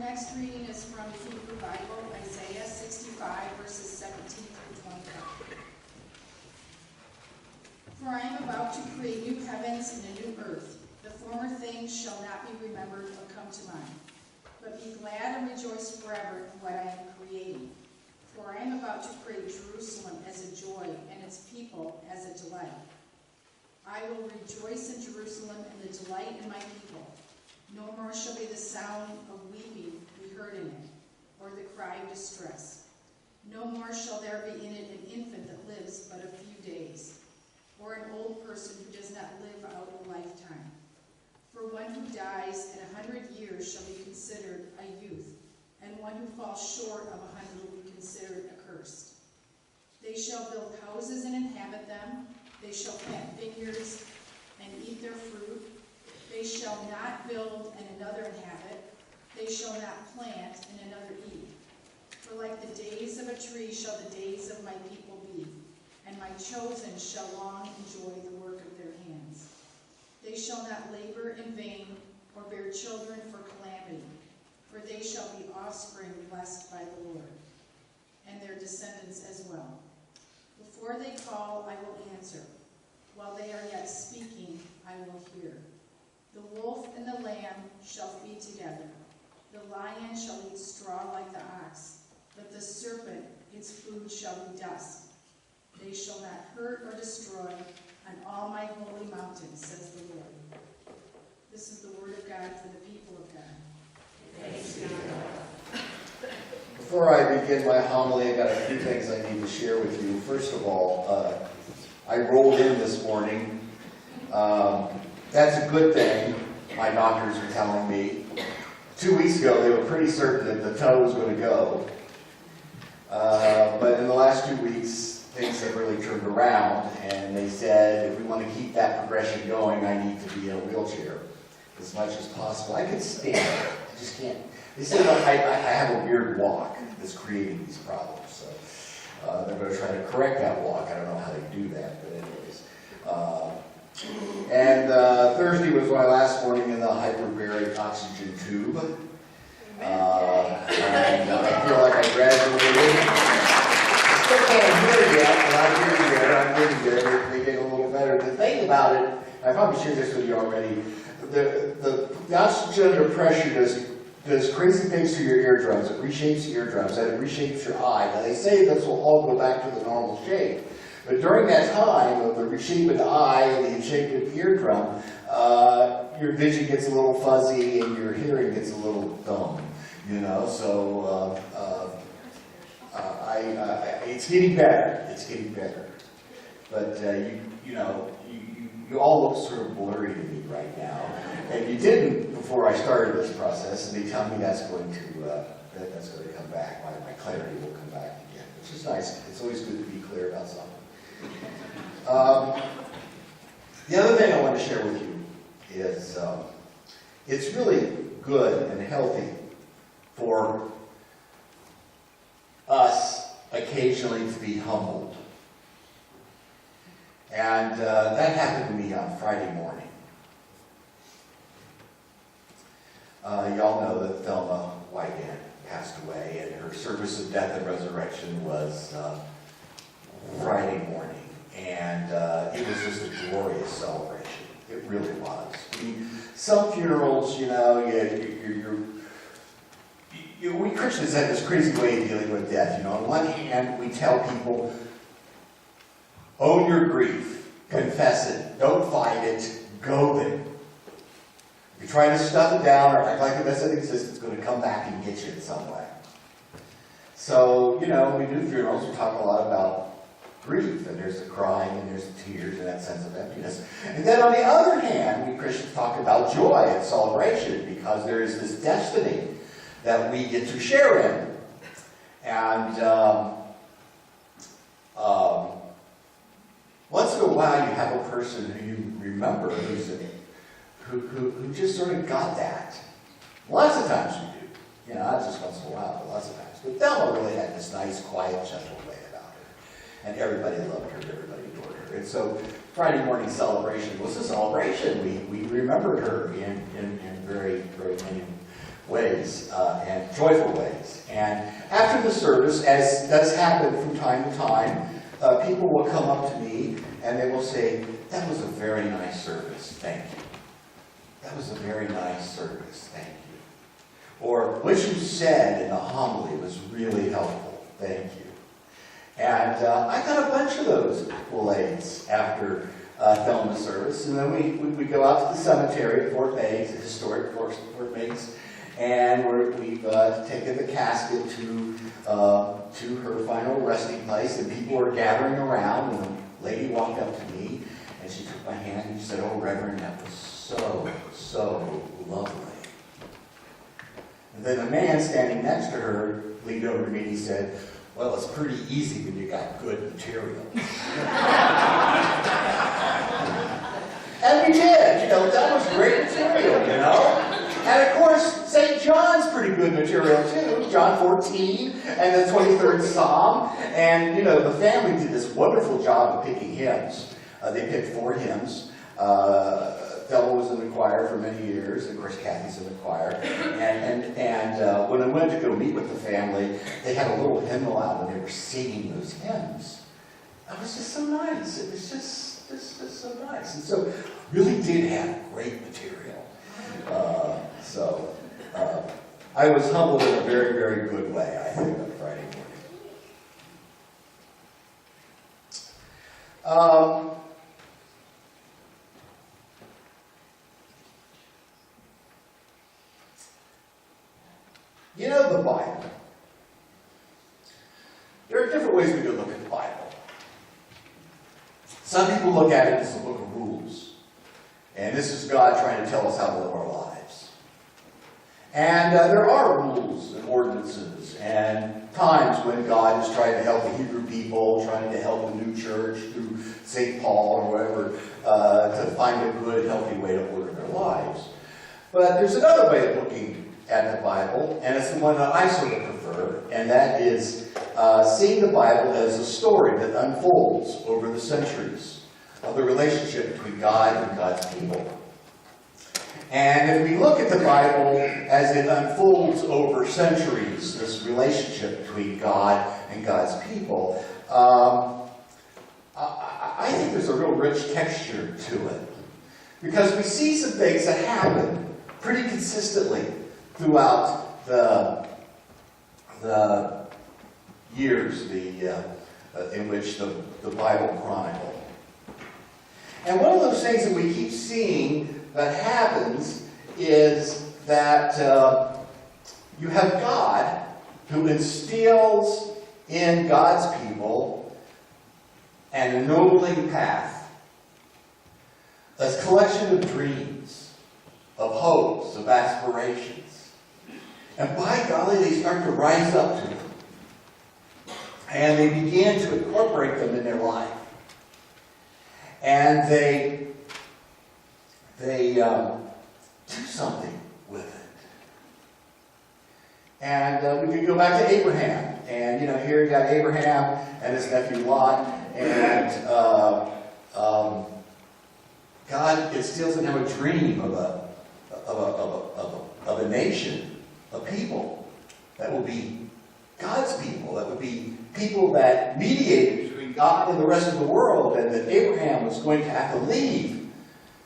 next reading is from the Hebrew Bible, Isaiah 65, verses 17 through 25. For I am about to create new heavens and a new earth. The former things shall not be remembered or come to mind. But be glad and rejoice forever in what I am creating. For I am about to create Jerusalem as a joy and its people as a delight. I will rejoice in Jerusalem and the delight in my people. No more shall be the sound of weeping be heard in it, or the cry of distress. No more shall there be in it an infant that lives but a few days, or an old person who does not live out a lifetime. For one who dies at 100 years shall be considered a youth, and one who falls short of 100 will be considered accursed. They shall build houses and inhabit them. They shall plant vineyards and eat their fruit. They shall not build and another inhabit. They shall not plant and another eat. For like the days of a tree shall the days of my people be, and my chosen shall long enjoy the work of their hands. They shall not labor in vain or bear children for calamity, for they shall be offspring blessed by the Lord, and their descendants as well. Before they call, I will answer. While they are yet speaking, I will hear. The wolf and the lamb shall feed together. The lion shall eat straw like the ox, but the serpent, its food shall be dust. They shall not hurt or destroy on all my holy mountains, says the Lord. This is the word of God for the people of God. Thanks be to God. Before I begin my homily, I've got a few things I need to share with you. First of all, I rolled in this morning. That's a good thing, my doctors are telling me. 2 weeks ago, they were pretty certain that the toe was going to go. But in the last 2 weeks, things have really turned around, and they said, if we want to keep that progression going, I need to be in a wheelchair as much as possible. I can stand, I just can't. They said I have a weird walk that's creating these problems, so they're going to try to correct that walk. I don't know how they do that, but anyways. Thursday was my last morning in the hyperbaric oxygen tube. And I feel like I graduated. I still can't hear yet, but I'm getting there. I'm getting there. They get a little better. The thing about it, I probably shared this with you already, the oxygen under pressure does crazy things to your eardrums. It reshapes your eardrums, and it reshapes your eye. Now they say this will all go back to the normal shape. But during that time of the reshaped eye and the reshaped eardrum, your vision gets a little fuzzy and your hearing gets a little dumb, you know. So it's getting better. It's getting better. But you all look sort of blurry to me right now, and you didn't before I started this process. And they tell me that's going to come back. My clarity will come back again, which is nice. It's always good to be clear about something. The other thing I want to share with you is it's really good and healthy for us occasionally to be humbled. And that happened to me on Friday morning. Y'all know that Thelma Whitehead passed away, and her service of death and resurrection was Friday morning, and it was just a glorious celebration. It really was. I mean, some funerals, you know, we Christians have this crazy way of dealing with death. You know, on one hand, we tell people, own your grief, confess it, don't fight it, go there. If you try to stuff it down or act like it doesn't exist, it's going to come back and get you in some way. So, you know, when we do funerals, we talk a lot about grief, and there's the crying, and there's the tears, and that sense of emptiness. And then on the other hand, we Christians talk about joy and celebration, because there is this destiny that we get to share in. And once in a while, you have a person who you remember who just sort of got that. Lots of times we do. You know, not just once in a while, but lots of times. But Thelma really had this nice, quiet, gentle way about her. And everybody loved her, everybody adored her. And so Friday morning celebration was a celebration. We remembered her in very, very many ways, and joyful ways. And after the service, as does happen from time to time, people will come up to me and they will say, "That was a very nice service, thank you. That was a very nice service, thank you." Or, "What you said in the homily was really helpful, thank you." And I got a bunch of those accolades after film the service. And then we go out to the cemetery at Fort Meigs, the historic Fort Meigs, and we've taken the casket to her final resting place, and people were gathering around, and a lady walked up to me, and she took my hand and she said, "Oh, Reverend, that was so lovely." And then a man standing next to her leaned over to me and he said, "Well, it's pretty easy when you got good material." And we did, that was great material, And of course, St. John's pretty good material too, John 14 and the 23rd Psalm. And, the family did this wonderful job of picking hymns. They picked 4 hymns. Bella was in the choir for many years. Of course, Kathy's in the choir. And when I went to go meet with the family, they had a little hymnal out and they were singing those hymns. It was just so nice. It was just so nice. And so, really did have great material. I was humbled in a very, very good way, I think, on Friday morning. The Bible. There are different ways we can look at the Bible. Some people look at it as a book of rules. And this is God trying to tell us how to live our lives. And there are rules and ordinances and times when God is trying to help the Hebrew people, trying to help the new church through St. Paul or whatever, to find a good, healthy way to order their lives. But there's another way of looking at the Bible, and it's the one that I sort of prefer, and that is seeing the Bible as a story that unfolds over the centuries of the relationship between God and God's people. And if we look at the Bible as it unfolds over centuries, this relationship between God and God's people, I think there's a real rich texture to it. Because we see some things that happen pretty consistently throughout the years in which the Bible chronicled. And one of those things that we keep seeing that happens is that you have God who instills in God's people an ennobling path, a collection of dreams, of hopes, of aspirations. And by golly, they start to rise up to them. And they begin to incorporate them in their life. And they do something with it. And we could go back to Abraham. And, here you got Abraham and his nephew Lot. And God instills in him a dream of a nation, a people that will be God's people, that would be people that mediated between God and the rest of the world, and that Abraham was going to have to leave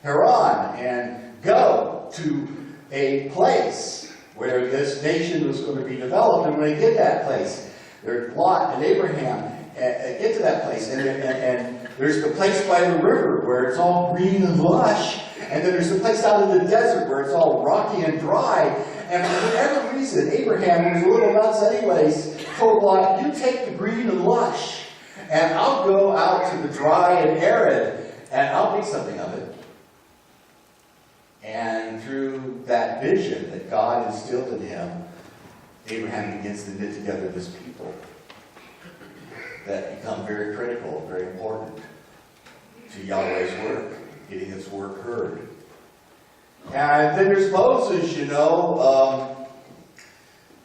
Haran and go to a place where this nation was going to be developed. And when they get that place, Lot and Abraham get to that place, and there's the place by the river where it's all green and lush, and then there's the place out in the desert where it's all rocky and dry. And for whatever reason, Abraham, who was a little nuts anyways, told Lot, "You take the green and lush, and I'll go out to the dry and arid, and I'll make something of it." And through that vision that God instilled in him, Abraham begins to knit together this people that become very critical, very important to Yahweh's work, getting his work heard. And then there's Moses,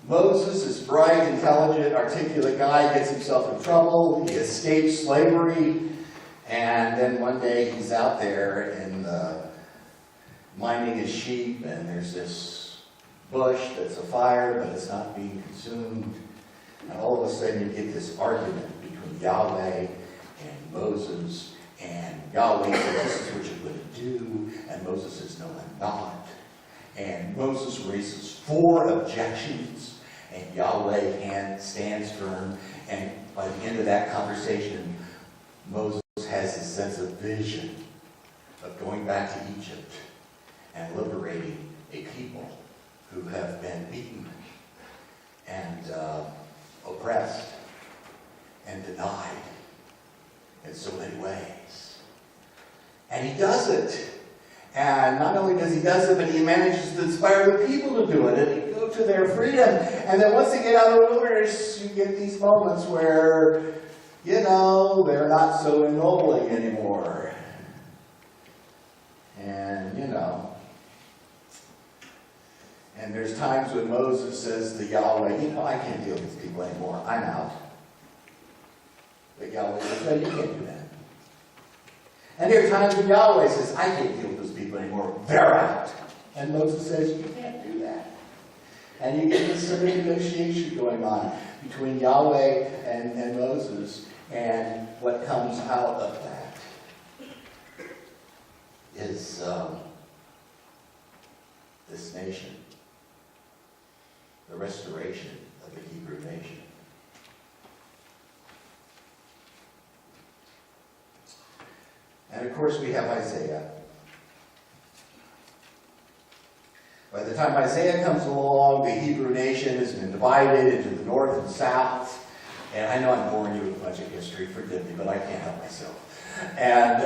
Moses is bright, intelligent, articulate guy, gets himself in trouble, he escapes slavery, and then one day he's out there and minding his sheep, and there's this bush that's afire, but it's not being consumed. And all of a sudden you get this argument between Yahweh and Moses, and Yahweh says, this is what you're going to do, and Moses says, no, I'm not. And Moses raises 4 objections, and Yahweh stands firm, and by the end of that conversation, Moses has this sense of vision of going back to Egypt and liberating a people who have been beaten and oppressed and denied in so many ways. And he does it. And not only does he does it, but he manages to inspire the people to do it. And they go to their freedom. And then once they get out of the wilderness, you get these moments where, you know, they're not so ennobling anymore. And, you know. And there's times when Moses says to Yahweh, you know, I can't deal with these people anymore. I'm out. But Yahweh says, no, you can't do that. And there are times when Yahweh says, I can't deal with those people anymore. They're out. And Moses says, you can't do that. And you get this sort of negotiation going on between Yahweh and Moses. And what comes out of that is this nation. The restoration of the Hebrew nation. And of course we have Isaiah. By the time Isaiah comes along, the Hebrew nation has been divided into the north and south. And I know I'm boring you with a bunch of history, forgive me, but I can't help myself. And,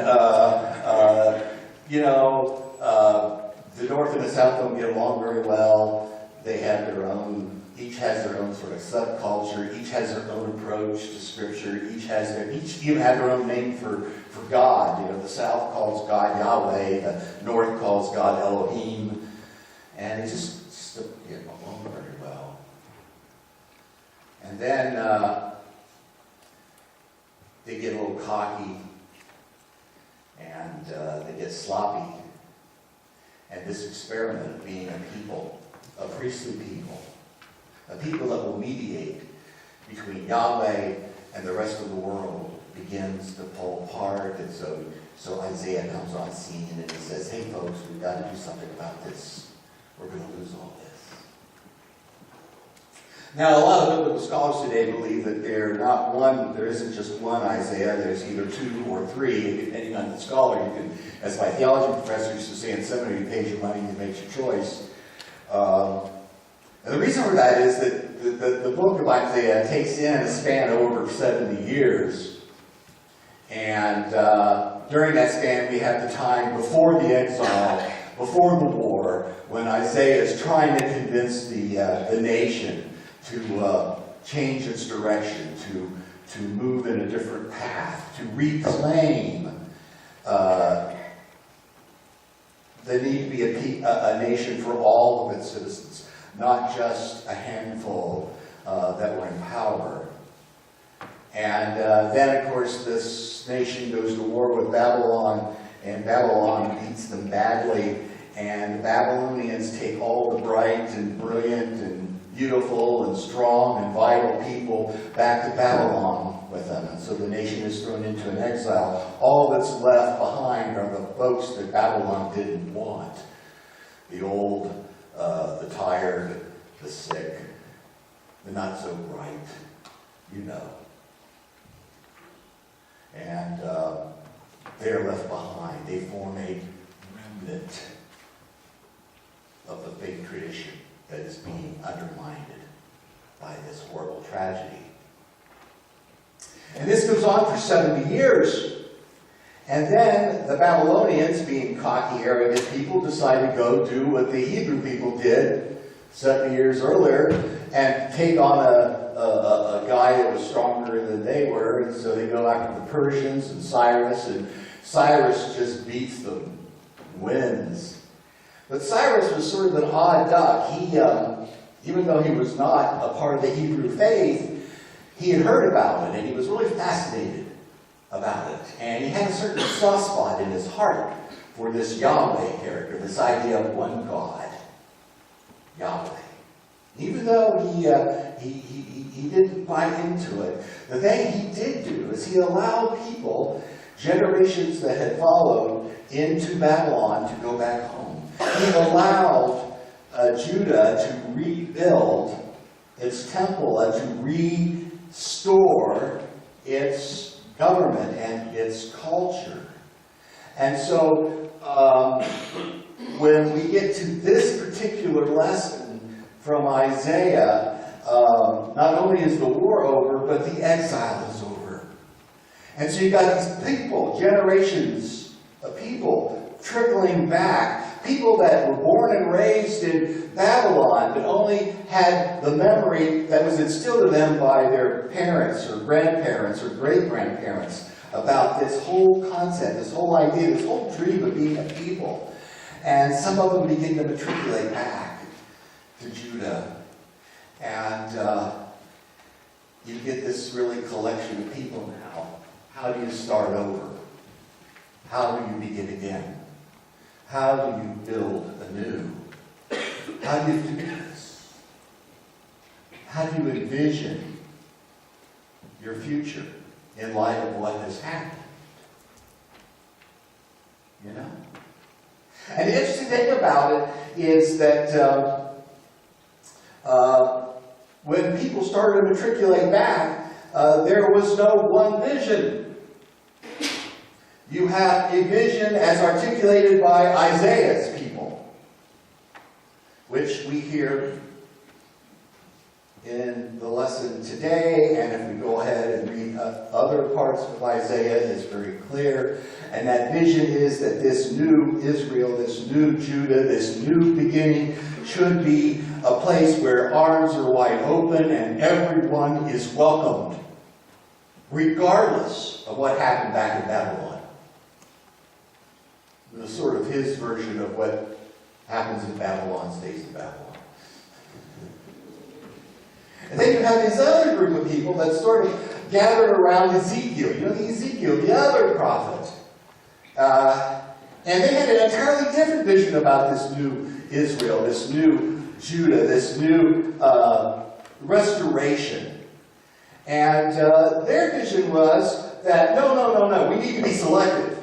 the north and the south don't get along very well. They have their own, each has their own sort of subculture, each has their own approach to Scripture, each even have their own name for God. You know, the south calls God Yahweh, the north calls God Elohim, and it just doesn't get along very well. And then they get a little cocky, and they get sloppy. And this experiment of being a people, a priestly people, a people that will mediate between Yahweh and the rest of the world, begins to pull apart. And so Isaiah comes on scene and he says, hey folks, we've got to do something about this. We're going to lose all this. Now, a lot of biblical scholars today believe that there isn't just one Isaiah, there's either 2 or 3, depending on the scholar. You can, as my theology professor used to say in seminary, you pay your money, you make your choice. And the reason for that is that the book of Isaiah takes in a span of over 70 years. And during that span, we have the time before the exile, before the war, when Isaiah is trying to convince the nation to change its direction, to move in a different path, to reclaim the need to be a nation for all of its citizens, not just a handful that were in power. And then, of course, this nation goes to war with Babylon, and Babylon beats them badly, and the Babylonians take all the bright and brilliant and beautiful and strong and vital people back to Babylon with them. And so the nation is thrown into an exile. All that's left behind are the folks that Babylon didn't want. The old, the tired, the sick, the not so bright, you know. And they're left behind. They form a remnant of the faith tradition that is being undermined by this horrible tragedy. And this goes on for 70 years. And then the Babylonians, being cocky, arrogant people, decide to go do what the Hebrew people did 70 years earlier and take on a guy that was stronger than they were. And so they go after the Persians and Cyrus just beats them, wins. But Cyrus was sort of an odd duck. He, even though he was not a part of the Hebrew faith, he had heard about it, and he was really fascinated about it. And he had a certain soft spot in his heart for this Yahweh character, this idea of one God. Yahweh. Even though he didn't buy into it, the thing he did do is he allowed people, generations that had followed, into Babylon to go back home. He allowed Judah to rebuild its temple and to restore its government and its culture. And so, when we get to this particular lesson from Isaiah, not only is the war over, but the exile is over. And so you've got these people, generations of people trickling back, people that were born and raised in Babylon, but only had the memory that was instilled in them by their parents or grandparents or great-grandparents about this whole concept, this whole idea, this whole dream of being a people. And some of them begin to matriculate back to Judah. And you get this really collection of people now. How do you start over? How do you begin again? How do you build anew? How do you do this? How do you envision your future in light of what has happened? You know? And the interesting thing about it is that when people started to matriculate back, there was no one vision. You have a vision as articulated by Isaiah's people, which we hear in the lesson today, and if we go ahead and read other parts of Isaiah, it's very clear. And that vision is that this new Israel, this new Judah, this new beginning should be a place where arms are wide open and everyone is welcomed, regardless of what happened back in Babylon. It was sort of his version of what happens in Babylon stays in Babylon. And then you have this other group of people that sort of gathered around Ezekiel. You know, Ezekiel, the other prophet. And they had an entirely different vision about this new Israel, this new Judah, this new restoration. And their vision was that, no, we need to be selective.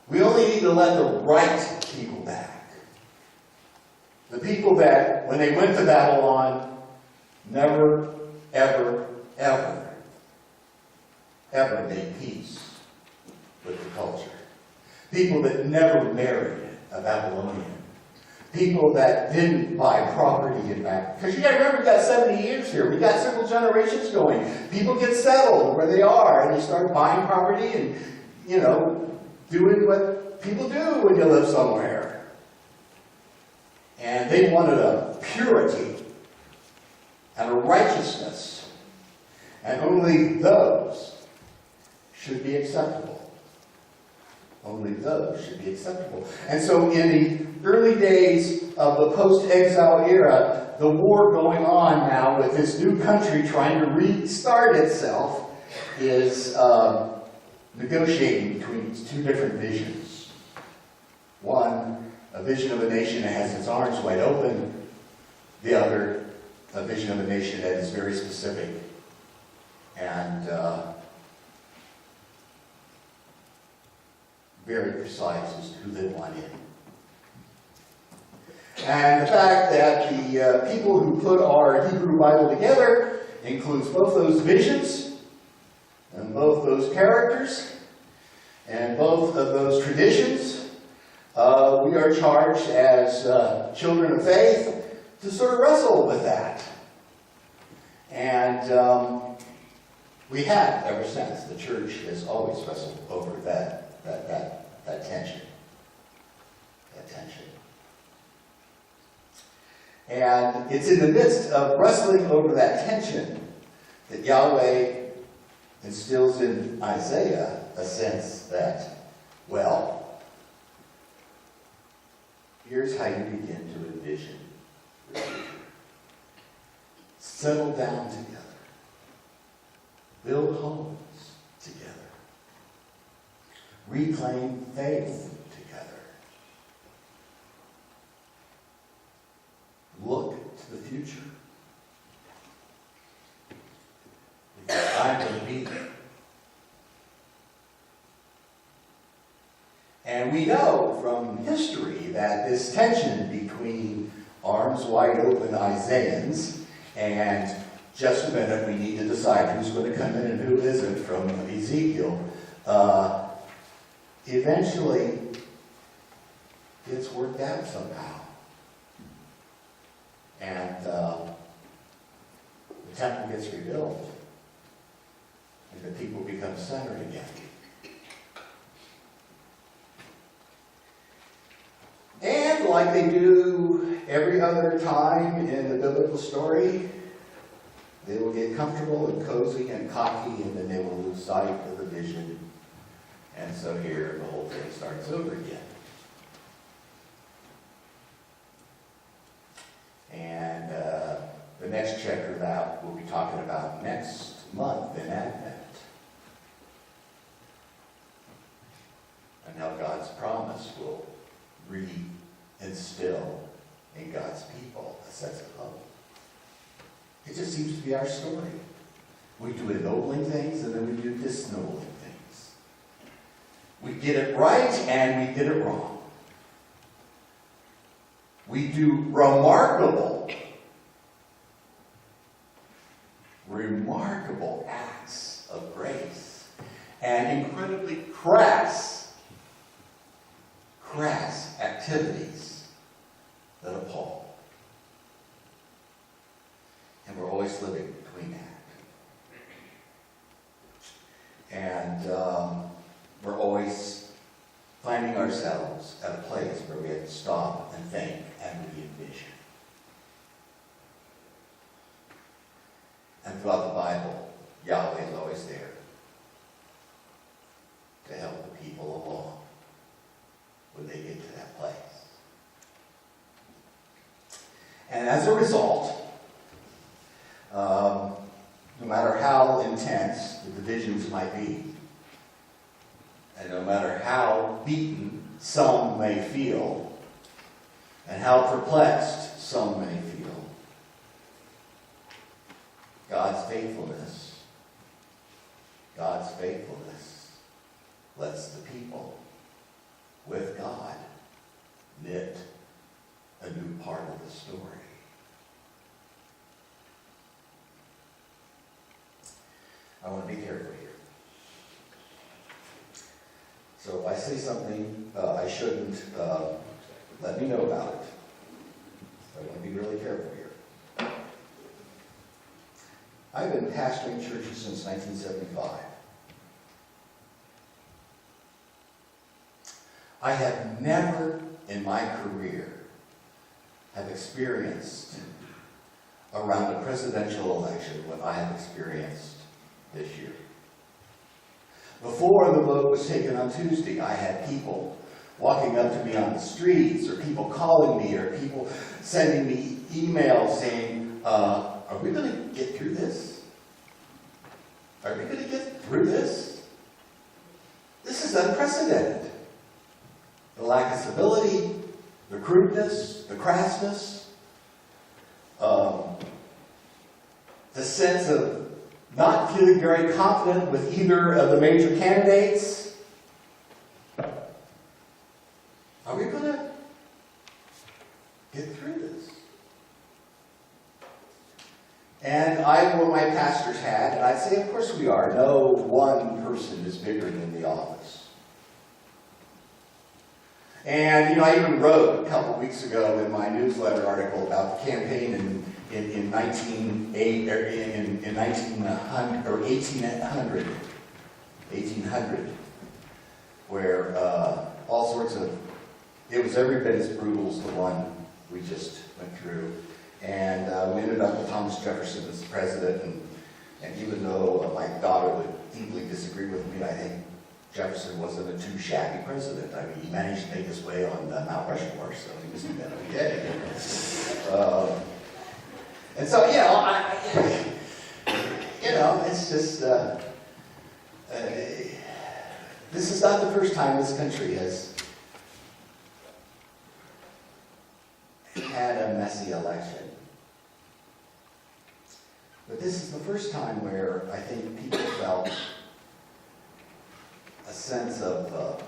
We only need to let the right people back. The people that, when they went to Babylon, never, ever, ever, ever made peace with the culture. People that never married a Babylonian. People that didn't buy property in Babylon. Because you got to remember, we've got 70 years here. We've got several generations going. People get settled where they are, and you start buying property and, you know, doing what people do when you live somewhere. And they wanted a purity and a righteousness, and only those should be acceptable. Only those should be acceptable. And so in the early days of the post-exile era, the war going on now with this new country trying to restart itself is negotiating between two different visions. One, a vision of a nation that has its arms wide open. The other, a vision of a nation that is very specific and very precise as to who they want in. And the fact that the people who put our Hebrew Bible together includes both those visions and both those characters and both of those traditions, we are charged as children of faith to sort of wrestle with that. And we have ever since. The church has always wrestled over that tension. That tension. And it's in the midst of wrestling over that tension that Yahweh instills in Isaiah a sense that, well, here's how you begin to envision the future. Settle down together. Build homes together. Reclaim faith together. Look And we know from history that this tension between arms wide open Isaiahs and just a minute, we need to decide who's going to come in and who isn't from Ezekiel, eventually gets worked out somehow. And the temple gets rebuilt. And the people become centered again. And like they do every other time in the biblical story, they will get comfortable and cozy and cocky, and then they will lose sight of the vision. And so here, the whole thing starts over again. And the next chapter of that we'll be talking about next month in Advent. And how God's promise will reinstill in God's people a sense of hope. It just seems to be our story. We do ennobling things and then we do disennobling things. We get it right and we get it wrong. We do remarkable acts of grace and incredibly crass activities that appall. And we're always living between that. And we're always finding ourselves at a place where we have to stop and think and re-envision. And throughout the Bible, Yahweh is always there to help the people along when they get to that place. And as a result, no matter how intense the divisions might be, and no matter how beaten some may feel, and how perplexed some may feel, God's faithfulness lets the people with God knit a new part of the story. I want to be careful here. So if I say something I shouldn't, let me know about it. I want to be really careful here. I've been pastoring churches since 1975. I have never in my career have experienced around a presidential election what I have experienced this year. Before the vote was taken on Tuesday, I had people walking up to me on the streets, or people calling me, or people sending me emails saying, are we going to get through this? Are we going to get through this? This is unprecedented. The lack of civility, the crudeness, the crassness, the sense of not feeling very confident with either of the major candidates. Are we going to get through this? And I wore my pastor's hat, and I'd say, of course we are. No one person is bigger than the office. And, I even wrote a couple weeks ago in my newsletter article about the campaign in 1800, where all sorts of, it was every bit as brutal as the one we just went through. And we ended up with Thomas Jefferson as president, and even though my daughter would deeply disagree with me, I think Jefferson wasn't a too shabby president. I mean, he managed to make his way on Mount Rushmore, so he was going to be dead. And so, it's just, this is not the first time this country has had a messy election. But this is the first time where I think people felt a sense of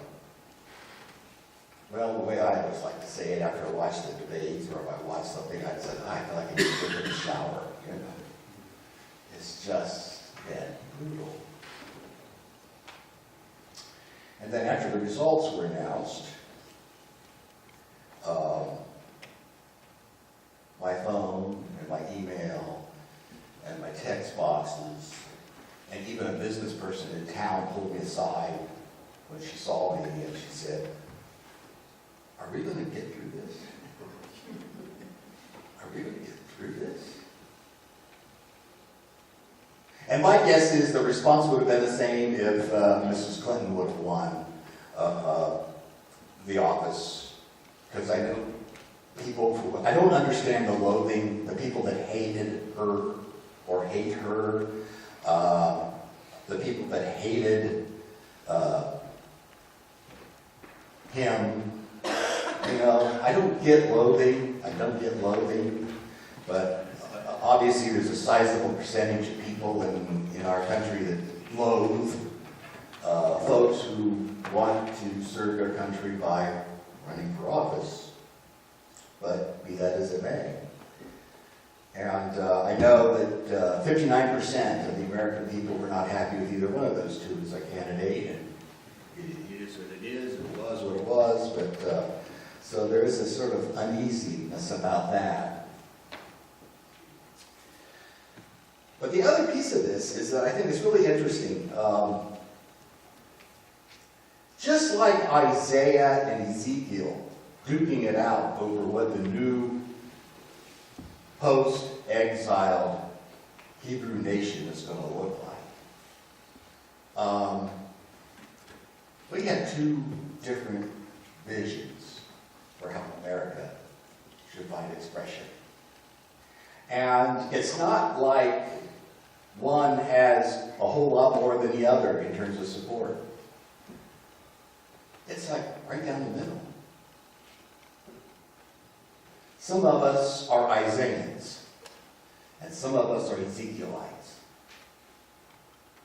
Well, the way I always like to say it, after I watch the debates, or if I watch something, I say, I feel like I need to get in the shower, you know. It's just been brutal. And then after the results were announced, my phone and my email and my text boxes, and even a business person in town pulled me aside when she saw me and she said, "Are we going to get through this? Are we going to get through this?" And my guess is the response would have been the same if Mrs. Clinton would have won the office. Because I know people, I don't understand the loathing, the people that hated her or hate her, the people that hated him. You know, I don't get loathing, but obviously there's a sizable percentage of people in our country that loathe folks who want to serve their country by running for office. But be that as it may. And I know that 59% of the American people were not happy with either one of those two as a candidate. And it is what it is, and it was what it was. But so there is a sort of uneasiness about that. But the other piece of this is that I think it's really interesting. Just like Isaiah and Ezekiel duking it out over what the new post-exiled Hebrew nation is going to look like. We had two different visions for how America should find expression. And it's not like one has a whole lot more than the other in terms of support. It's like right down the middle. Some of us are Isaiahs, and some of us are Ezekielites.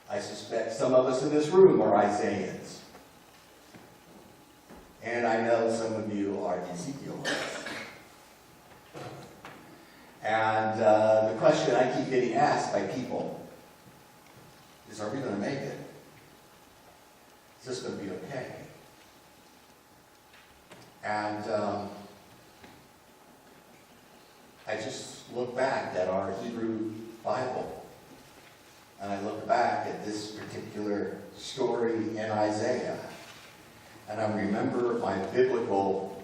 I suspect some of us in this room are Isaiahs. And I know some of you are Ezekielites. And the question I keep getting asked by people is, are we going to make it? Is this going to be okay? And I just look back at our Hebrew Bible, and I look back at this particular story in Isaiah, and I remember my biblical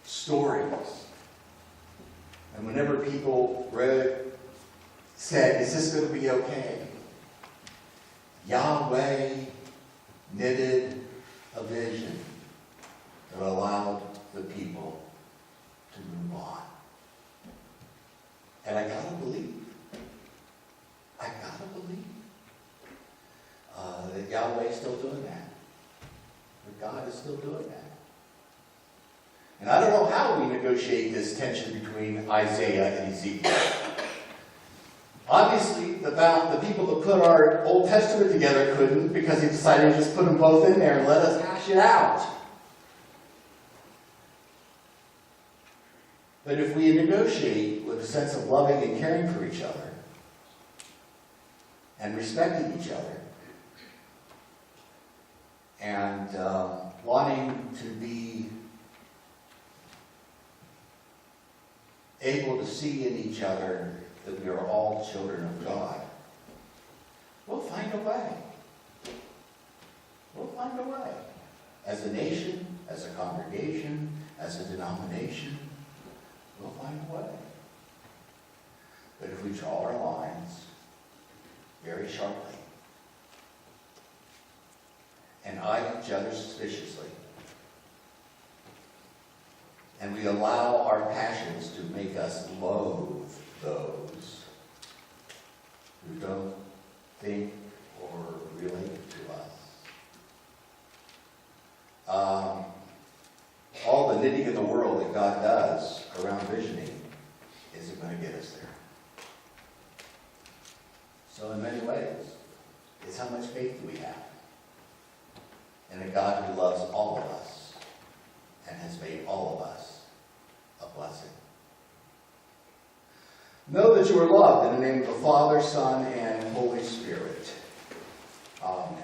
stories. And whenever people said, "Is this going to be okay?" Yahweh knitted a vision that allowed the people to move on. And I gotta believe that Yahweh is still doing that. That God is still doing that. And I don't know how we negotiate this tension between Isaiah and Ezekiel. Obviously, the people that put our Old Testament together couldn't, because he decided to just put them both in there and let us hash it out. But if we negotiate with a sense of loving and caring for each other, and respecting each other, and wanting to be able to see in each other that we are all children of God, we'll find a way. We'll find a way. As a nation, as a congregation, as a denomination, we'll find a way. But if we draw our lines very sharply and eye each other suspiciously, and we allow our passions to make us loathe those who don't think or relate to us, all the knitting in the world that God does around visioning isn't going to get us there. So in many ways, it's how much faith do we have? and a God who loves all of us and has made all of us a blessing. Know that you are loved in the name of the Father, Son, and Holy Spirit. Amen.